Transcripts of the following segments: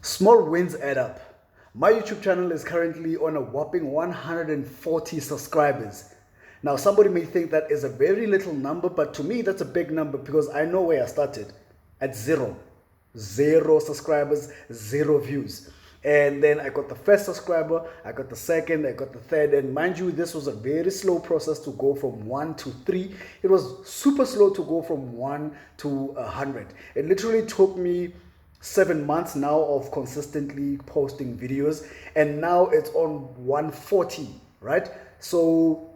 Small wins add up. My YouTube channel is currently on a whopping 140 subscribers. Now, somebody may think that is a very little number, but to me, that's a big number because I know where I started at zero. Zero subscribers, zero views. And then I got the first subscriber, I got the second, I got the third. And mind you, this was a very slow process to go from 1 to 3. It was super slow to go from 1 to 100. It literally took me 7 months now of consistently posting videos, and now it's on 140, right? So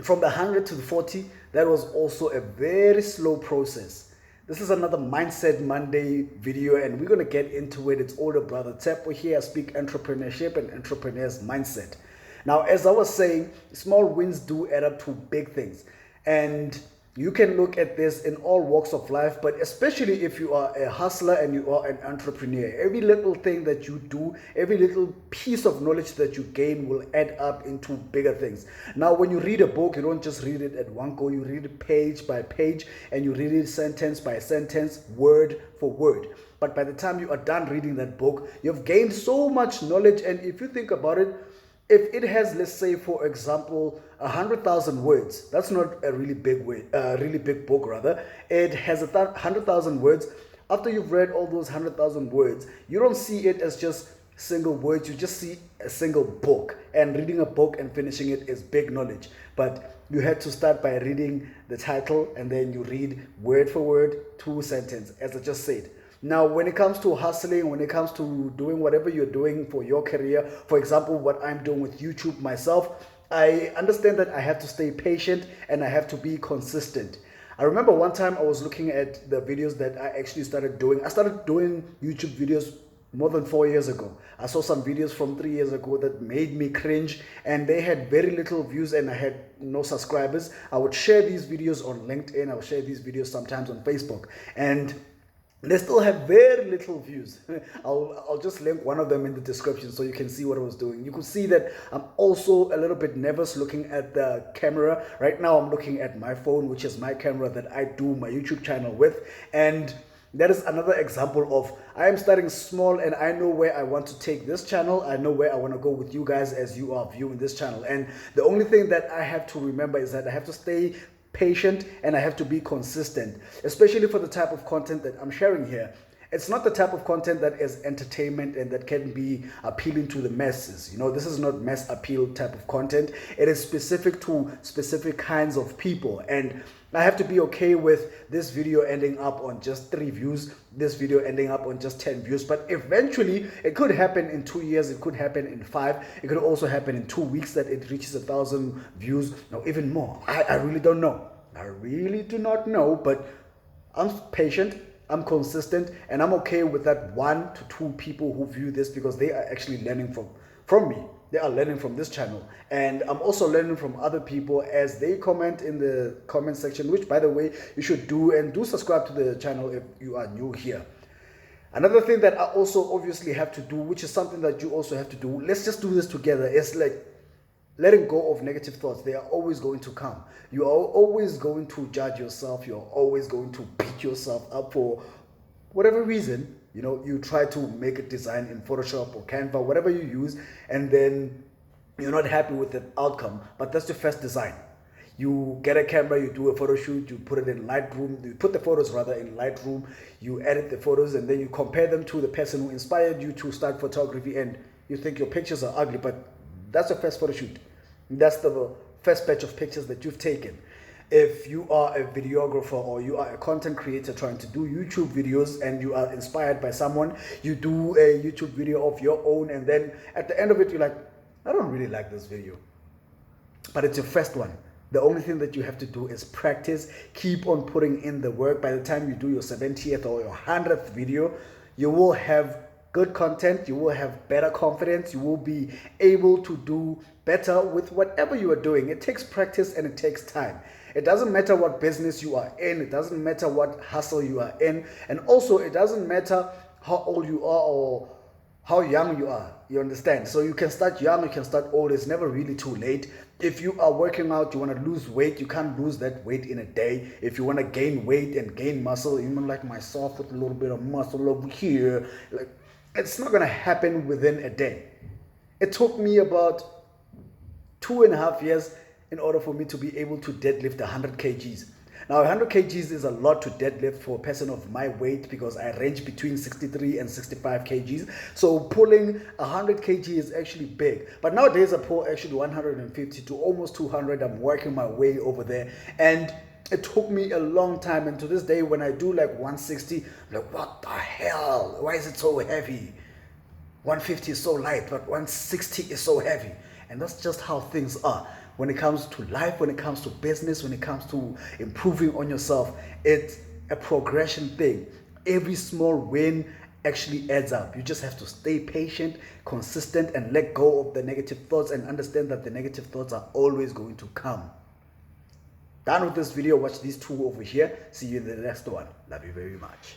from the 100 to the 40, that was also a very slow process. This is another Mindset Monday video, and we're going to get into it. It's older brother Tepo here. I speak entrepreneurship and entrepreneurs mindset. Now, as I was saying, small wins do add up to big things. And you can look at this in all walks of life, but especially if you are a hustler and you are an entrepreneur. Every little thing that you do, every little piece of knowledge that you gain will add up into bigger things. Now, when you read a book, you don't just read it at one go. You read it page by page, and you read it sentence by sentence, word for word. But by the time you are done reading that book, you've gained so much knowledge. And if you think about it, if it has, let's say, for example, 100,000 words, that's not a really big really big book. Rather, it has 100,000 words. After you've read all those 100,000 words, you don't see it as just single words. You just see a single book. And reading a book and finishing it is big knowledge. But you had to start by reading the title, and then you read word for word, 2 sentences, as I just said. Now, when it comes to hustling, when it comes to doing whatever you're doing for your career, for example, what I'm doing with YouTube myself, I understand that I have to stay patient and I have to be consistent. I remember one time I was looking at the videos that I actually started doing. I started doing YouTube videos more than 4 years ago. I saw some videos from 3 years ago that made me cringe, and they had very little views and I had no subscribers. I would share these videos on LinkedIn. I would share these videos sometimes on Facebook, and they still have very little views. I'll just link one of them in the description so you can see what I was doing. You could see that I'm also a little bit nervous looking at the camera. Right now I'm looking at my phone, which is my camera that I do my YouTube channel with. And that is another example of I am starting small and I know where I want to take this channel. I know where I want to go with you guys as you are viewing this channel. And the only thing that I have to remember is that I have to stay patient and I have to be consistent, especially for the type of content that I'm sharing here. It's not the type of content that is entertainment and that can be appealing to the masses. You know, this is not mass appeal type of content. It is specific to specific kinds of people. And I have to be okay with this video ending up on just 3 views, this video ending up on just 10 views. But eventually, it could happen in 2 years, it could happen in 5, it could also happen in 2 weeks that it reaches 1,000 views, no, even more. I really don't know. I really do not know, but I'm patient, I'm consistent, and I'm okay with that 1 to 2 people who view this because they are actually learning from me. They are learning from this channel. And I'm also learning from other people as they comment in the comment section, which, by the way, you should do. And do subscribe to the channel if you are new here. Another thing that I also obviously have to do, which is something that you also have to do, let's just do this together, is like letting go of negative thoughts. They are always going to come. You are always going to judge yourself. You're always going to beat yourself up for whatever reason. You know, you try to make a design in Photoshop or Canva, whatever you use, and then you're not happy with the outcome, but that's your first design. You get a camera, you do a photo shoot, you put it in Lightroom, you put the photos rather in Lightroom, you edit the photos, and then you compare them to the person who inspired you to start photography, and you think your pictures are ugly, but that's your first photo shoot. That's the first batch of pictures that you've taken. If you are a videographer or you are a content creator trying to do YouTube videos and you are inspired by someone, you do a YouTube video of your own, and then at the end of it, you're like, I don't really like this video. But it's your first one. The only thing that you have to do is practice, keep on putting in the work. By the time you do your 70th or your 100th video, you will have good content, you will have better confidence, you will be able to do better with whatever you are doing. It takes practice and it takes time. It doesn't matter what business you are in, it doesn't matter what hustle you are in, and also it doesn't matter how old you are or how young you are. You understand? So you can start young, you can start old. It's never really too late. If you are working out, you want to lose weight, you can't lose that weight in a day. If you want to gain weight and gain muscle, even like myself with a little bit of muscle over here, like It's not going to happen within a day. It took me about 2.5 years in order for me to be able to deadlift 100 kgs. Now, 100 kgs is a lot to deadlift for a person of my weight because I range between 63 and 65 kgs. So pulling 100 kg is actually big. But nowadays I pull actually 150 to almost 200. I'm working my way over there. And it took me a long time. And to this day, when I do like 160, I'm like, what the hell? Why is it so heavy? 150 is so light, but 160 is so heavy. And that's just how things are. When it comes to life, when it comes to business, when it comes to improving on yourself, it's a progression thing. Every small win actually adds up. You just have to stay patient, consistent, and let go of the negative thoughts and understand that the negative thoughts are always going to come. Done with this video. Watch these two over here. See you in the next one. Love you very much.